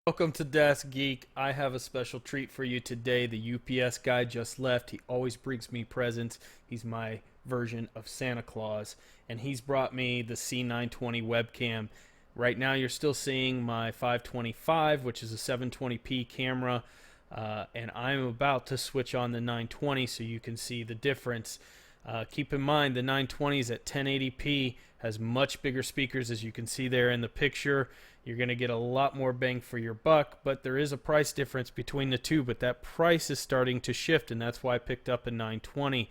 Welcome to Desk Geek. I have a special treat for you today. The UPS guy just left. He always brings me presents. He's my version of Santa Claus, and he's brought me the C920 webcam. Right now, you're still seeing my 525, which is a 720p camera, and I'm about to switch on the 920 so you can see the difference. Keep in mind the 920 is at 1080p, has much bigger speakers as you can see there in the picture. You're going to get a lot more bang for your buck, but there is a price difference between the two, but that price is starting to shift, and that's why I picked up a 920.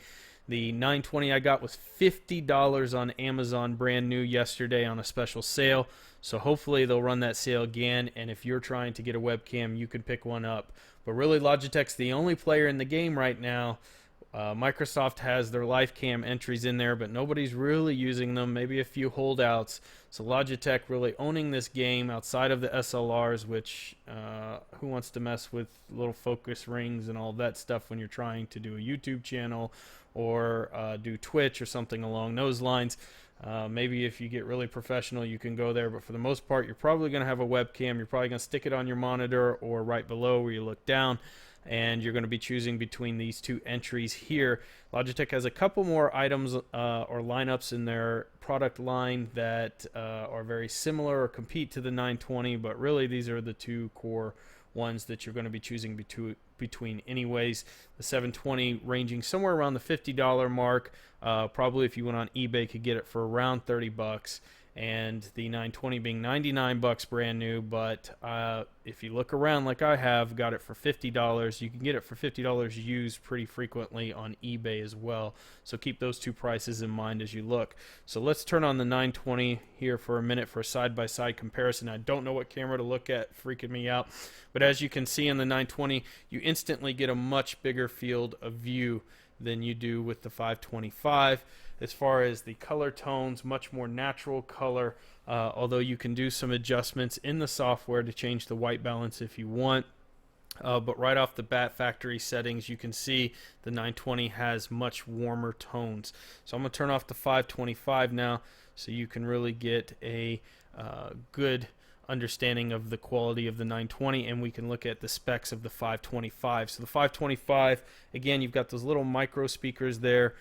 The 920 I got was $50 on Amazon, brand new yesterday on a special sale. So hopefully they'll run that sale again, and if you're trying to get a webcam, you can pick one up. But really, Logitech's the only player in the game right now. Microsoft has their LifeCam entries in there, but nobody's really using them, maybe a few holdouts. So Logitech really owning this game outside of the SLRs, which who wants to mess with little focus rings and all that stuff when you're trying to do a YouTube channel or do Twitch or something along those lines. Maybe if you get really professional, you can go there, but for the most part, you're probably going to have a webcam. You're probably going to stick it on your monitor or right below where you look down, and you're going to be choosing between these two entries here. Logitech has a couple more items or lineups in their product line that are very similar or compete to the 920, but really these are the two core ones that you're going to be choosing between anyways. The 720 ranging somewhere around the $50 mark. Probably if you went on eBay could get it for around 30 bucks. And the 920 being 99 bucks brand new, but if you look around like I have, got it for $50. You can get it for $50 used pretty frequently on eBay as well. So keep those two prices in mind as you look. So let's turn on the 920 here for a minute for a side-by-side comparison. I don't know what camera to look at, freaking me out. But as you can see in the 920, you instantly get a much bigger field of view than you do with the 525. As far as the color tones, much more natural color, although you can do some adjustments in the software to change the white balance if you want. But right off the bat, factory settings, you can see the 920 has much warmer tones. So I'm going to turn off the 525 now so you can really get a good understanding of the quality of the 920, and we can look at the specs of the 525. So the 525, again, you've got those little micro speakers there,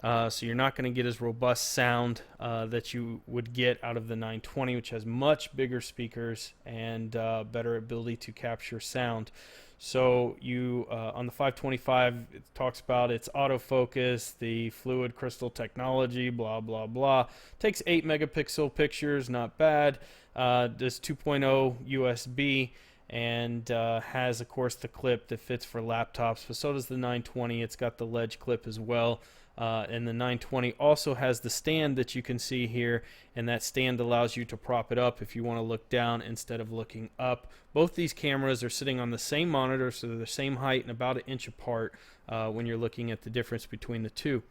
so you're not going to get as robust sound that you would get out of the 920, which has much bigger speakers and better ability to capture sound. So you on the 525, it talks about its autofocus, the fluid crystal technology, blah blah blah. Takes 8 megapixel pictures, not bad. Does 2.0 USB, and has of course the clip that fits for laptops, but so does the 920. It's got the ledge clip as well. And the 920 also has the stand that you can see here, and that stand allows you to prop it up if you want to look down instead of looking up. Both these cameras are sitting on the same monitor, so they're the same height and about an inch apart when you're looking at the difference between the two.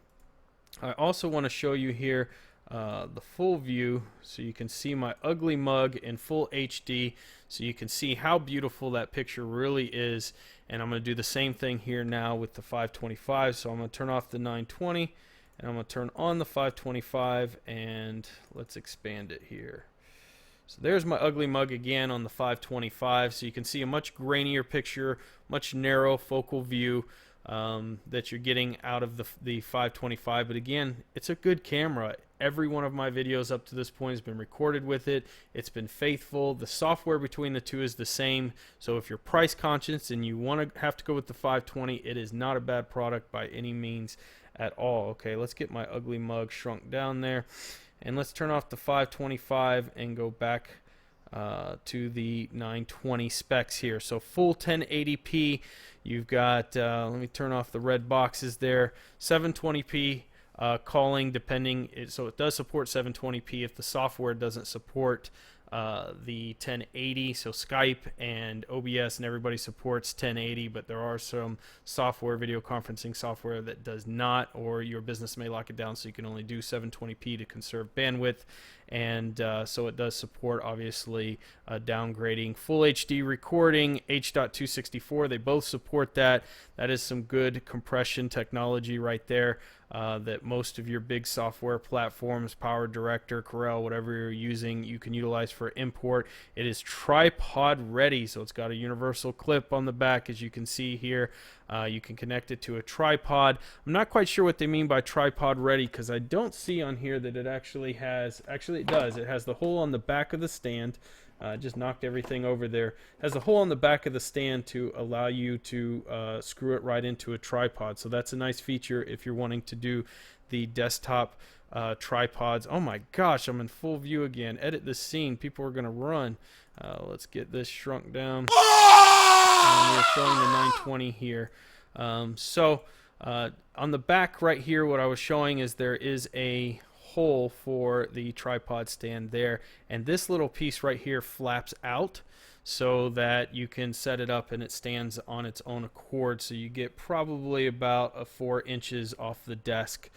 I also want to show you here the full view so you can see my ugly mug in full HD, so you can see how beautiful that picture really is. And I'm going to do the same thing here now with the 525. So I'm going to turn off the 920 and I'm going to turn on the 525, and let's expand it here. So there's my ugly mug again on the 525, so you can see a much grainier picture, much narrow focal view that you're getting out of the 525. But again, it's a good camera. Every one of my videos up to this point has been recorded with it. It's been faithful. The software between the two is the same, so if you're price conscious and you want to have to go with the 520, it is not a bad product by any means at all. Okay, let's get my ugly mug shrunk down there, and let's turn off the 525 and go back to the 920 specs here. So full 1080p. You've got, let me turn off the red boxes there, 720p calling depending, so it does support 720p if the software doesn't support the 1080. So Skype and OBS and everybody supports 1080, but there are some software, video conferencing software, that does not, or your business may lock it down so you can only do 720p to conserve bandwidth. And so it does support, obviously, downgrading, full HD recording, H.264. They both support that. That is some good compression technology right there that most of your big software platforms, Power Director, Corel, whatever you're using, you can utilize for import. It is tripod ready, so it's got a universal clip on the back, as you can see here. You can connect it to a tripod. I'm not quite sure what they mean by tripod ready, because I don't see on here that it actually has. Actually, it does. It has the hole on the back of the stand. Just knocked everything over there. It has a hole on the back of the stand to allow you to screw it right into a tripod. So that's a nice feature if you're wanting to do the desktop tripods. Oh my gosh, I'm in full view again. Edit this scene. People are going to run. Let's get this shrunk down. And we're showing the 920 here. On the back right here, what I was showing is there is a hole for the tripod stand there, and this little piece right here flaps out so that you can set it up and it stands on its own accord, so you get probably about 4 inches off the desk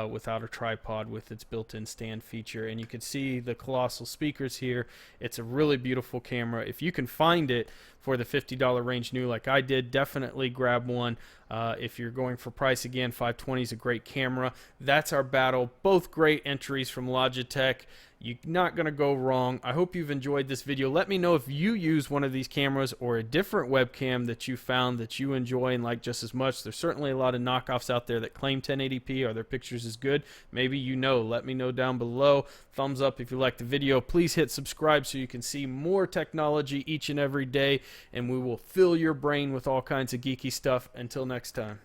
without a tripod with its built-in stand feature. And you can see the colossal speakers here. It's a really beautiful camera. If you can find it for the $50 range new like I did, definitely grab one. If you're going for price, again, 520 is a great camera. That's our battle. Both great entries from Logitech. You're not going to go wrong. I hope you've enjoyed this video. Let me know if you use one of these cameras or a different webcam that you found that you enjoy and like just as much. There's certainly a lot of knockoffs out there that claim 1080p. Are their pictures as good? Maybe you know. Let me know down below. Thumbs up if you liked the video. Please hit subscribe so you can see more technology each and every day, and we will fill your brain with all kinds of geeky stuff. Until next time.